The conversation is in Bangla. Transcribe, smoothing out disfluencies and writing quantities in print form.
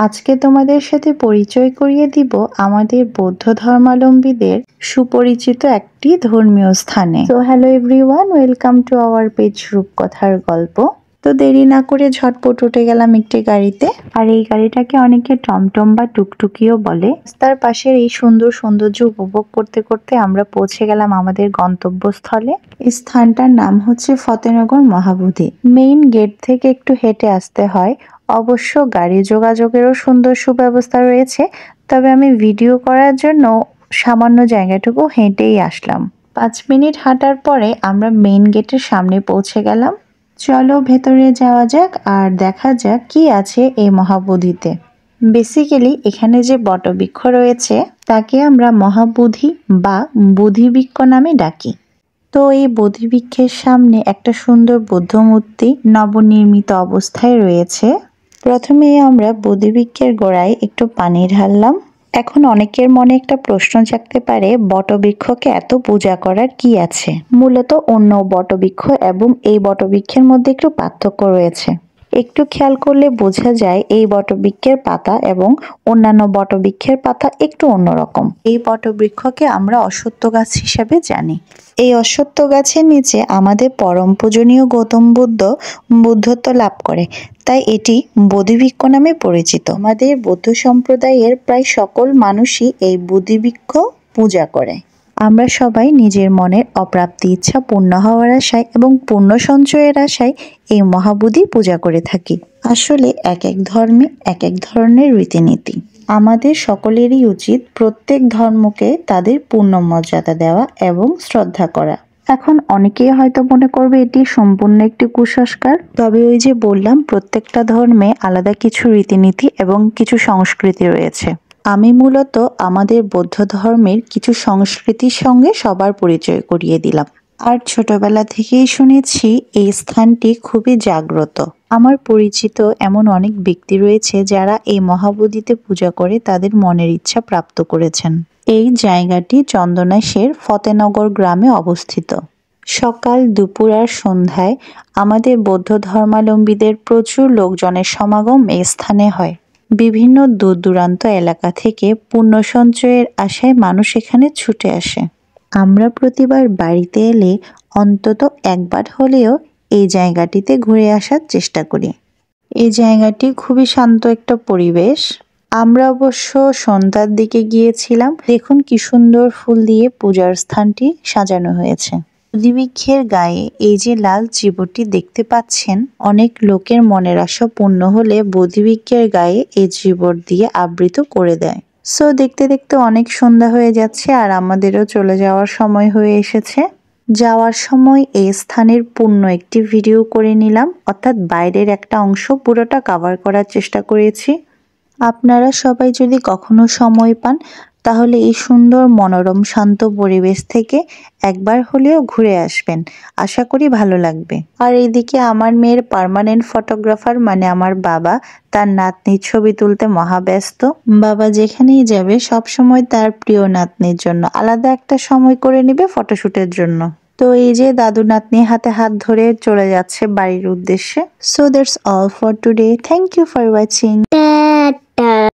আজকে তোমাদের সাথে পরিচয় করিয়ে দিব আমাদের বৌদ্ধ ধর্মাবলম্বীদের সুপরিচিত একটি ধর্মীয় স্থানে। তো hello everyone, welcome to our page রূপকথার গল্প। তো দেরি না করে ঝটপট উঠে গেলাম একটি গাড়িতে। আর এই গাড়িটাকে অনেকে টমটম বা টুকটুকিও বলে। রাস্তার পাশের এই সুন্দর সৌন্দর্য উপভোগ করতে করতে আমরা পৌঁছে গেলাম আমাদের গন্তব্যস্থলে। এই স্থানটার নাম হচ্ছে ফতেনগর মহাবোধি। মেইন গেট থেকে একটু হেঁটে আসতে হয়। অবশ্য গাড়ি যোগাযোগেরও সুন্দর সুব্যবস্থা রয়েছে, তবে আমি ভিডিও করার জন্য সামান্য জায়গাটুকু হেঁটেই আসলাম। 5 মিনিট হাঁটার পরে আমরা মেইন গেটের সামনে পৌঁছে গেলাম। চলো ভেতরে যাওয়া যাক আর দেখা যাক কি আছে এই মহাবোধিতে। বেসিক্যালি এখানে যে বটবৃক্ষ রয়েছে তাকে আমরা মহাবোধি বা বোধিবৃক্ষ নামে ডাকি। তো এই বোধিবৃক্ষের সামনে একটা সুন্দর বৌদ্ধ মূর্তি নবনির্মিত অবস্থায় রয়েছে। প্রথমে আমরা বোধিবৃক্ষের গোড়ায় একটু পানি ঢাললাম। এখন অনেকের মনে একটা প্রশ্ন জাগতে পারে, বটবৃক্ষকে এত পূজা করার কি আছে? মূলত অন্য বটবৃক্ষ এবং এই বটবৃক্ষের মধ্যে একটু পার্থক্য রয়েছে। একটু খেয়াল করলে বোঝা যায় এই বটবৃক্ষের পাতা এবং অন্যান্য বটবৃক্ষের পাতা একটু অন্যরকম। এই বটবৃক্ষকে আমরা অশ্বত্থ গাছ হিসেবে জানি। এই অশ্বত্থ গাছের নিচে আমাদের পরম পূজনীয় গৌতম বুদ্ধ বুদ্ধত্ব লাভ করে, তাই এটি বোধিবৃক্ষ নামে পরিচিত। আমাদের বৌদ্ধ সম্প্রদায়ের প্রায় সকল মানুষই এই বোধিবৃক্ষ পূজা করে। আমরা সবাই নিজের মনের অপ্রাপ্তি ইচ্ছা পূর্ণ হওয়ার আশায় এবং পুণ্য সঞ্চয়ের আশায় এই মহাবোধি পূজা করে থাকি। আসলে এক এক ধর্মে এক এক ধরনের রীতিনীতি। আমাদের সকলেরই উচিত প্রত্যেক ধর্মকে তাদের পূর্ণ মর্যাদা দেওয়া এবং শ্রদ্ধা করা। এখন অনেকেই হয়তো মনে করবে এটি সম্পূর্ণ একটি কুসংস্কার, তবে ওই যে বললাম প্রত্যেকটা ধর্মে আলাদা কিছু রীতিনীতি এবং কিছু সংস্কৃতি রয়েছে। আমি মূলত আমাদের বৌদ্ধ ধর্মের কিছু সংস্কৃতির সঙ্গে সবার পরিচয় করিয়ে দিলাম। আর ছোটবেলা থেকেই শুনেছি এই স্থানটি খুবই জাগ্রত। আমার পরিচিত এমন অনেক ব্যক্তি রয়েছে যারা এই মহাবোধিতে পূজা করে তাদের মনের ইচ্ছা প্রাপ্ত করেছেন। এই জায়গাটি চন্দনাইশের ফতেনগর গ্রামে অবস্থিত। সকাল, দুপুর আর সন্ধ্যায় আমাদের বৌদ্ধ ধর্মাবলম্বীদের প্রচুর লোকজনের সমাগম এই স্থানে হয়। বিভিন্ন দূর দূরান্ত এলাকা থেকে পুণ্য সঞ্চয়ের আশায় মানুষ এখানে ছুটে আসে। আমরা প্রতিবার বাড়িতে এলে অন্তত একবার হলেও এই জায়গাটিতে ঘুরে আসার চেষ্টা করি। এই জায়গাটি খুবই শান্ত একটা পরিবেশ। আমরা অবশ্য সন্ধ্যার দিকে গিয়েছিলাম। দেখুন কি সুন্দর ফুল দিয়ে পূজার স্থানটি সাজানো হয়েছে। বোধিবৃক্ষের গায়ে এই যে লাল চিবুটি দেখতে পাচ্ছেন, অনেক লোকের মনের আশা পূর্ণ হলে বোধিবৃক্ষের গায়ে এই চিবুট দিয়ে আবৃত করে দেয়। সো দেখতে দেখতে অনেক সন্ধ্যা হয়ে যাচ্ছে আর আমাদেরও চলে যাওয়ার সময় হয়ে এসেছে। যাওয়ার সময় এই স্থানের পূর্ণ একটি ভিডিও করে নিলাম, অর্থাৎ বাইরের একটা অংশ পুরোটা কভার করার চেষ্টা করেছি। আপনারা সবাই যদি কখনো সময় পান তাহলে এই সুন্দর মনোরম শান্ত পরিবেশ থেকে একবার হলেও ঘুরে আসবেন, আশা করি ভালো লাগবে। আর এইদিকে আমার মেয়ের পার্মানেন্ট ফটোগ্রাফার মানে আমার বাবা তার নাতনির ছবি তুলতে মহাব্যস্ত। বাবা যেখানেই যাবে সব সময় তার প্রিয় নাতনির জন্য আলাদা একটা সময় করে নেবে ফটোশুটের জন্য। তো এই যে দাদু নাতনি হাতে হাত ধরে চলে যাচ্ছে বাড়ির উদ্দেশ্যে। So that's all for today. Thank you for watching.